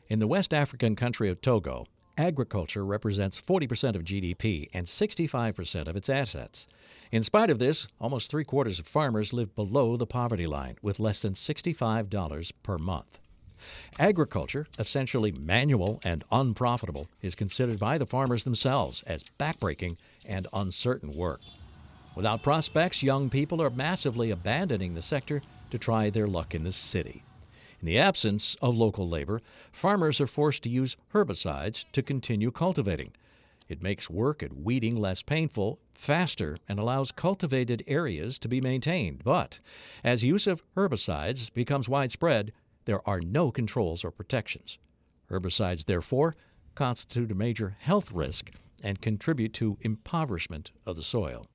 In the West African country of Togo, agriculture represents 40% of GDP and 65% of its assets. In spite of this, almost three-quarters of farmers live below the poverty line with less than $65 per month. Agriculture, essentially manual and unprofitable, is considered by the farmers themselves as backbreaking and uncertain work. Without prospects, young people are massively abandoning the sector to try their luck in the city. In the absence of local labor, farmers are forced to use herbicides to continue cultivating. It makes work at weeding less painful, faster, and allows cultivated areas to be maintained. But as use of herbicides becomes widespread, there are no controls or protections. Herbicides, therefore, constitute a major health risk and contribute to impoverishment of the soil.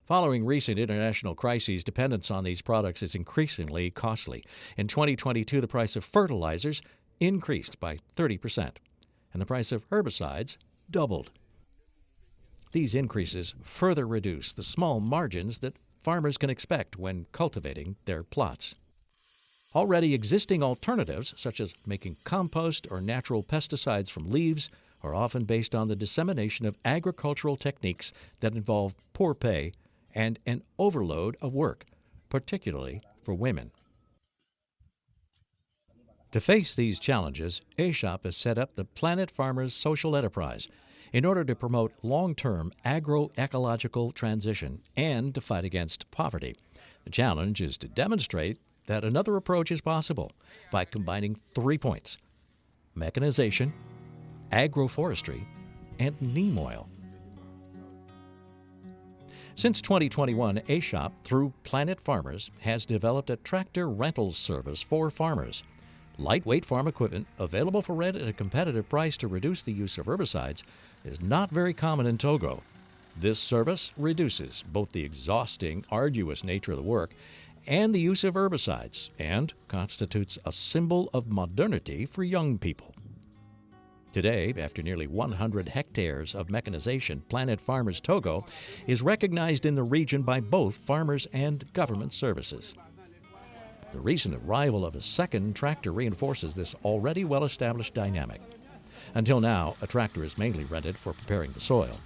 Following recent international crises, dependence on these products is increasingly costly. In 2022, the price of fertilizers increased by 30%, and the price of herbicides doubled. These increases further reduce the small margins that farmers can expect when cultivating their plots. Already existing alternatives, such as making compost or natural pesticides from leaves, are often based on the dissemination of agricultural techniques that involve poor pay and an overload of work, particularly for women. To face these challenges, A-Shop has set up the Planet Farmers Social Enterprise in order to promote long-term agroecological transition and to fight against poverty. The challenge is to demonstrate that another approach is possible by combining 3 points: mechanization, agroforestry, and neem oil. Since 2021, A-Shop, through Planet Farmers, has developed a tractor rental service for farmers. Lightweight farm equipment available for rent at a competitive price to reduce the use of herbicides is not very common in Togo. This service reduces both the exhausting, arduous nature of the work and the use of herbicides, and constitutes a symbol of modernity for young people. Today, after nearly 100 hectares of mechanization, Planet Farmers Togo is recognized in the region by both farmers and government services. The recent arrival of a second tractor reinforces this already well-established dynamic. Until now, a tractor is mainly rented for preparing the soil.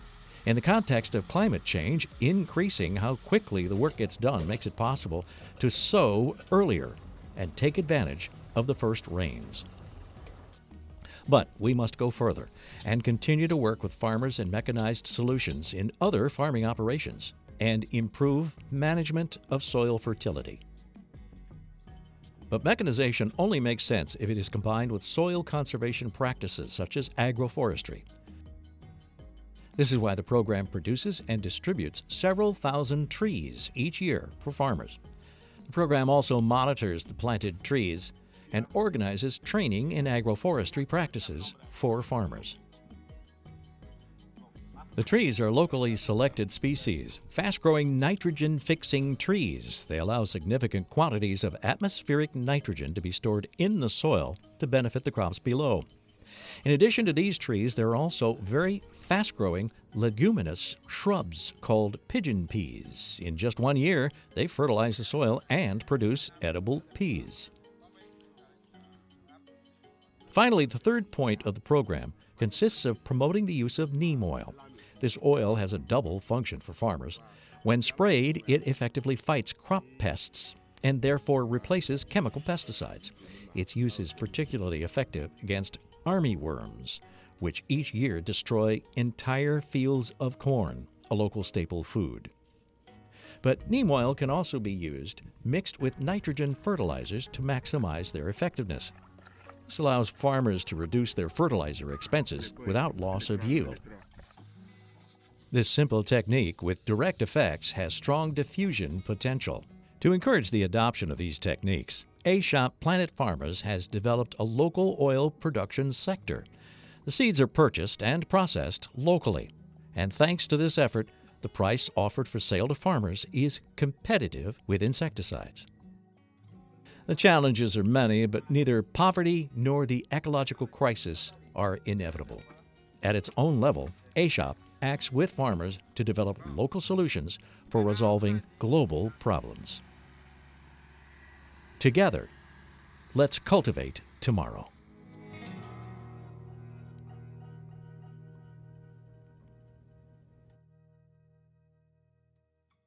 In the context of climate change, increasing how quickly the work gets done makes it possible to sow earlier and take advantage of the first rains. But we must go further and continue to work with farmers and mechanized solutions in other farming operations and improve management of soil fertility. But mechanization only makes sense if it is combined with soil conservation practices such as agroforestry. This is why the program produces and distributes several thousand trees each year for farmers. The program also monitors the planted trees and organizes training in agroforestry practices for farmers. The trees are locally selected species, fast-growing nitrogen-fixing trees. They allow significant quantities of atmospheric nitrogen to be stored in the soil to benefit the crops below. In addition to these trees, there are also very fast-growing leguminous shrubs called pigeon peas. In just 1 year, they fertilize the soil and produce edible peas. Finally, the third point of the program consists of promoting the use of neem oil. This oil has a double function for farmers. When sprayed, it effectively fights crop pests and therefore replaces chemical pesticides. Its use is particularly effective against armyworms, which each year destroy entire fields of corn, a local staple food. But neem oil can also be used mixed with nitrogen fertilizers to maximize their effectiveness. This allows farmers to reduce their fertilizer expenses without loss of yield. This simple technique with direct effects has strong diffusion potential. To encourage the adoption of these techniques, A-Shop Planet Farmers has developed a local oil production sector. The seeds are purchased and processed locally, and thanks to this effort, the price offered for sale to farmers is competitive with insecticides. The challenges are many, but neither poverty nor the ecological crisis are inevitable. At its own level, A-Shop acts with farmers to develop local solutions for resolving global problems. Together, let's cultivate tomorrow.